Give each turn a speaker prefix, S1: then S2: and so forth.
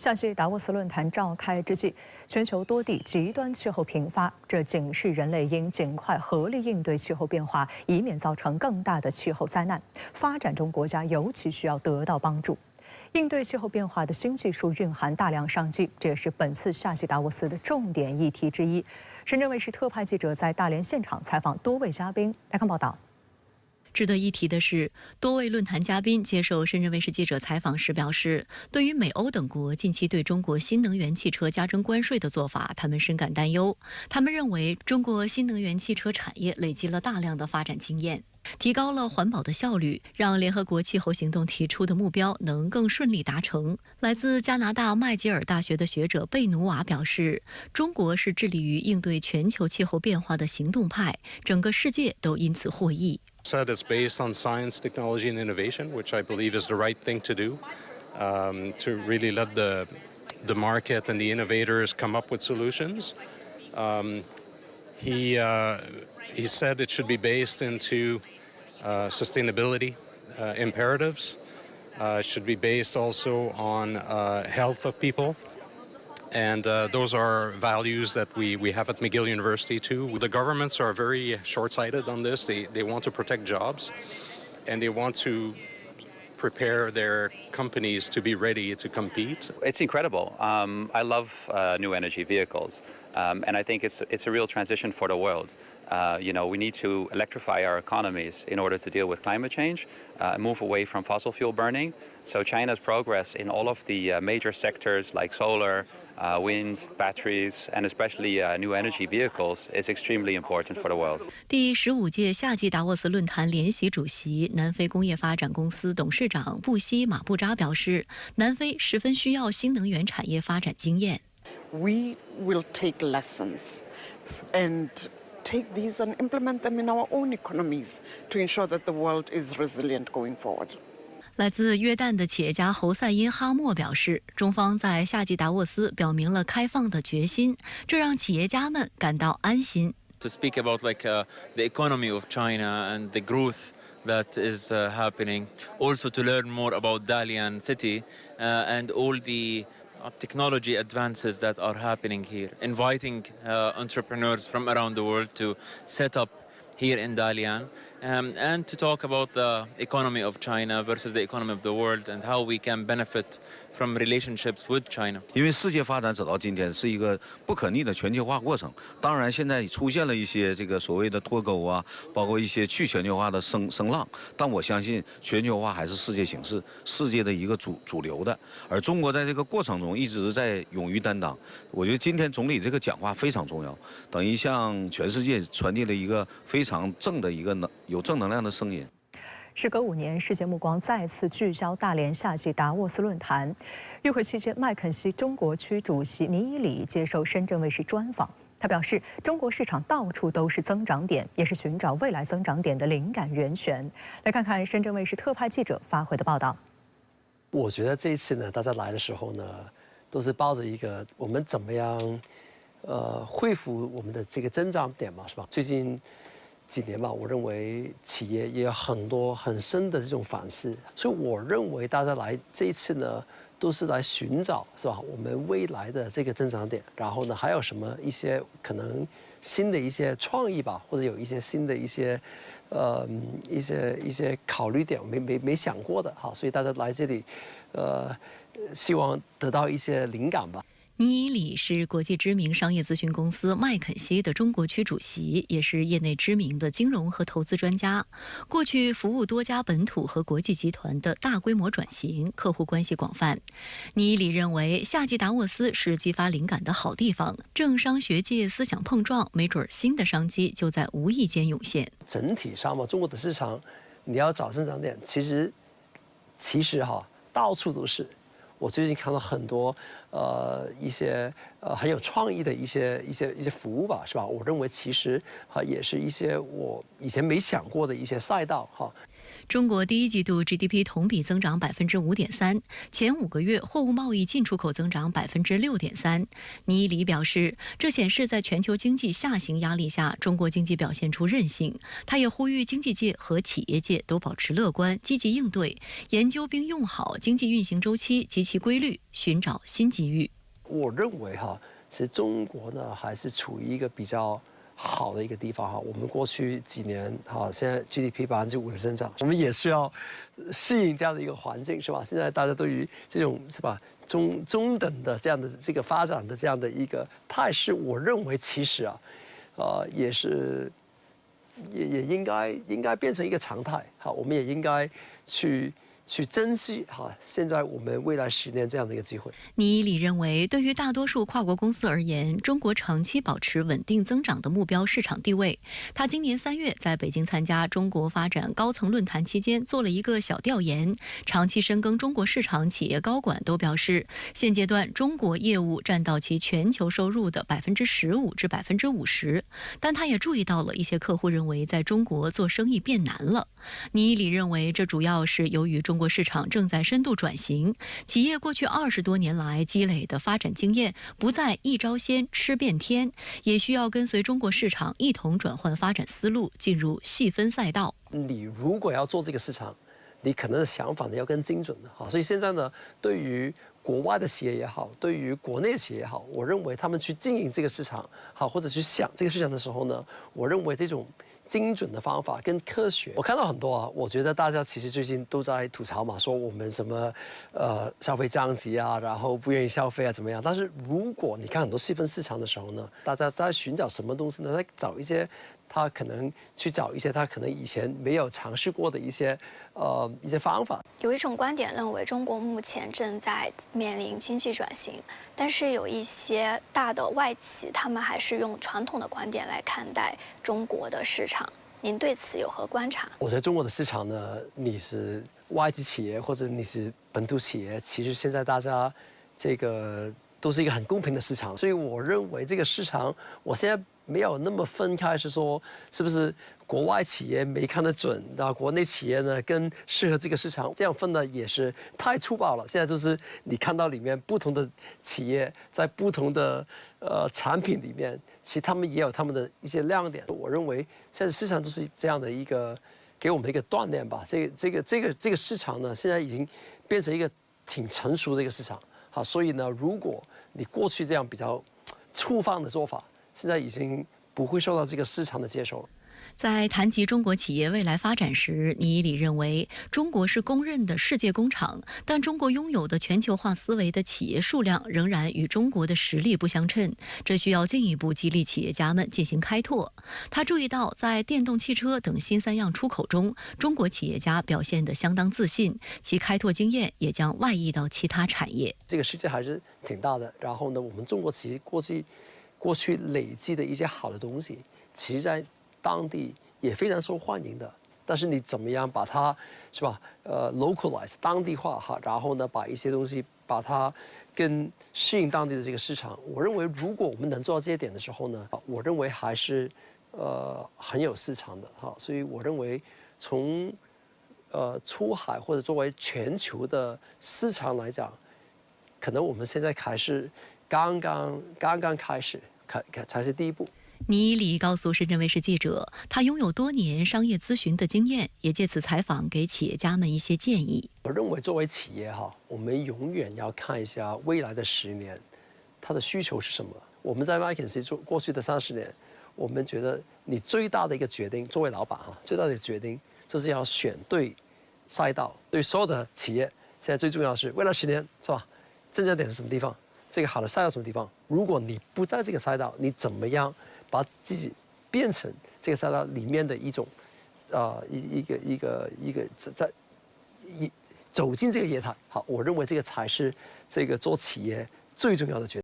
S1: 夏季达沃斯论坛召开之际，全球多地极端气候频发，这警示人类应尽快合力应对气候变化，以免造成更大的气候灾难。发展中国家尤其需要得到帮助。应对气候变化的新技术蕴含大量商机，这也是本次夏季达沃斯的重点议题之一。深圳卫视特派记者在大连现场采访多位嘉宾，来看报道。
S2: 值得一提的是，多位论坛嘉宾接受深圳卫视记者采访时表示，对于美欧等国近期对中国新能源汽车加征关税的做法，他们深感担忧。他们认为，中国新能源汽车产业累积了大量的发展经验，提高了环保的效率，让联合国气候行动提出的目标能更顺利达成。来自加拿大麦吉尔大学的学者贝努瓦表示，中国是致力于应对全球气候变化的行动派，整个世界都因此获益。
S3: Said it's based on science, technology, and innovation, which I believe is the right thing to do, to really let the market and the innovators come up with solutions. He said it should be based into sustainability imperatives. It should be based also on health of people. And those are values that we have at McGill University too. The governments are very short-sighted on this. They want to protect jobs, and they want to prepare their companies to be ready to compete.
S4: It's incredible. I love new energy vehicles, and I think it's a real transition for the world. We need to electrify our economies in order to deal with climate change, move away from fossil fuel burning. So China's progress in all of the major sectors like solar, wind, batteries, and especially new energy vehicles is extremely important for the world.
S2: 第15届夏季达沃斯论坛联席主席、南非工业发展公司董事长布希马布扎表示，南非十分需要新能源产业发展经验。
S5: We will take lessons and take these and implement them in our own economies to ensure that the world is resilient going forward.
S2: 来自约旦的企业家侯赛因哈默表示，中方在夏季达沃斯表明了开放的决心，这让企业家们感到安心。
S6: To speak about the economy of China and the growth that is happening, also to learn more about Dalian city and all the technology advances that are happening here, inviting entrepreneurs from around the world to set up here in Dalian, and to talk about the economy of China versus the economy of the world and how we can benefit from relationships with China.
S7: 因为世界发展走到今天是一个不可逆的全球化过程，当然现在出现了一些这个所谓的脱钩啊，包括一些去全球化的声浪，但我相信全球化还是世界形势，世界的一个主流的，而中国在这个过程中一直在勇于担当。我觉得今天总理这个讲话非常重要，等于向全世界传递了一个非常正的一个有正能量的声音。
S1: 时隔5年，世界目光再次聚焦大连夏季达沃斯论坛。与会期间，麦肯锡中国区主席倪以礼接受深圳卫视专访。他表示，中国市场到处都是增长点，也是寻找未来增长点的灵感源泉。来看看深圳卫视特派记者发回的报道。
S8: 我觉得这一次呢，大家来的时候呢，都是抱着一个我们怎么样，恢复我们的这个增长点嘛，是吧？最近几年吧，我认为企业也有很多很深的这种反思，所以我认为大家来这一次呢，都是来寻找，是吧？我们未来的这个增长点，然后呢，还有什么一些可能新的一些创意吧，或者有一些新的一些一些考虑点没想过的哈，所以大家来这里，希望得到一些灵感吧。
S2: 倪以礼是国际知名商业咨询公司麦肯锡的中国区主席，也是业内知名的金融和投资专家。过去服务多家本土和国际集团的大规模转型，客户关系广泛。倪以礼认为，夏季达沃斯是激发灵感的好地方，政商学界思想碰撞，没准新的商机就在无意间涌现。
S8: 整体上嘛，中国的市场，你要找增长点，其实哈，到处都是。我最近看到很多一些很有创意的一些服务吧，是吧？我认为其实也是一些我以前没想过的一些赛道哈。
S2: 中国第一季度 GDP 同比增长5.3%，前5个月货物贸易进出口增长6.3%。倪黎表示，这显示在全球经济下行压力下，中国经济表现出韧性。他也呼吁经济界和企业界都保持乐观，积极应对，研究并用好经济运行周期及其规律，寻找新机遇。
S8: 我认为其实中国呢还是处于一个比较好的一个地方我们过去几年现在 GDP 5%的增长，我们也需要适应这样的一个环境，是吧？现在大家对于这种是吧中等的这样的这个发展的这样的一个态势，我认为其实也是也应该变成一个常态我们也应该去珍惜现在我们未来10年这样的一个机会。
S2: 倪黎认为，对于大多数跨国公司而言，中国长期保持稳定增长的目标市场地位。他今年3月在北京参加中国发展高层论坛期间做了一个小调研，长期深耕中国市场企业高管都表示，现阶段中国业务占到其全球收入的15%至50%。但他也注意到了一些客户认为在中国做生意变难了。倪黎认为，这主要是由于中国市场正在深度转型，企业过去20多年来积累的发展经验不再一招鲜吃遍天，也需要跟随中国市场一同转换发展思路，进入细分赛道。
S8: 你如果要做这个市场，你可能的想法呢要更精准的所以现在呢，对于国外的企业也好，对于国内的企业也好，我认为他们去经营这个市场或者去想这个市场的时候呢，我认为这种精准的方法跟科学，我看到很多我觉得大家其实最近都在吐槽嘛，说我们什么消费降级然后不愿意消费怎么样？但是如果你看很多细分市场的时候呢，大家在寻找什么东西呢？在找一些他可能去找一些他可能以前没有尝试过的一些方法。
S9: 有一种观点认为，中国目前正在面临经济转型，但是有一些大的外企，他们还是用传统的观点来看待中国的市场。您对此有何观察？
S8: 我觉得中国的市场呢，你是外籍企业或者你是本土企业，其实现在大家这个都是一个很公平的市场，所以我认为这个市场，我现在没有那么分开，是说是不是国外企业没看得准，然后国内企业呢更适合这个市场，这样分的也是太粗暴了。现在就是你看到里面不同的企业在不同的产品里面，其实他们也有他们的一些亮点。我认为现在市场就是这样的一个给我们一个锻炼吧。这个市场呢，现在已经变成一个挺成熟的一个市场。所以呢，如果你过去这样比较粗放的做法，现在已经不会受到这个市场的接受了。
S2: 在谈及中国企业未来发展时，倪黎认为，中国是公认的世界工厂，但中国拥有的全球化思维的企业数量仍然与中国的实力不相称，这需要进一步激励企业家们进行开拓。他注意到，在电动汽车等新3样出口中，中国企业家表现得相当自信，其开拓经验也将外溢到其他产业。
S8: 这个世界还是挺大的，然后呢，我们中国其实过去累积的一些好的东西，其实在当地也非常受欢迎的。但是你怎么样把它是吧localize 当地化然后呢把一些东西把它更适应当地的这个市场，我认为如果我们能做到这些点的时候呢，我认为还是很有市场的所以我认为从出海或者作为全球的市场来讲，可能我们现在还是刚刚开始，才是第一步。
S2: 倪黎告诉深圳卫视记者，他拥有多年商业咨询的经验，也借此采访给企业家们一些建议。
S8: 我认为作为企业我们永远要看一下未来的10年，它的需求是什么。我们在麦肯锡做过去的30年，我们觉得你最大的一个决定，作为老板最大的决定就是要选对赛道。对所有的企业，现在最重要的是未来10年是吧？增长点是什么地方？这个好的赛道什么地方？如果你不在这个赛道，你怎么样把自己变成这个赛道里面的一种走进这个业态？好，我认为这个才是这个做企业最重要的决定。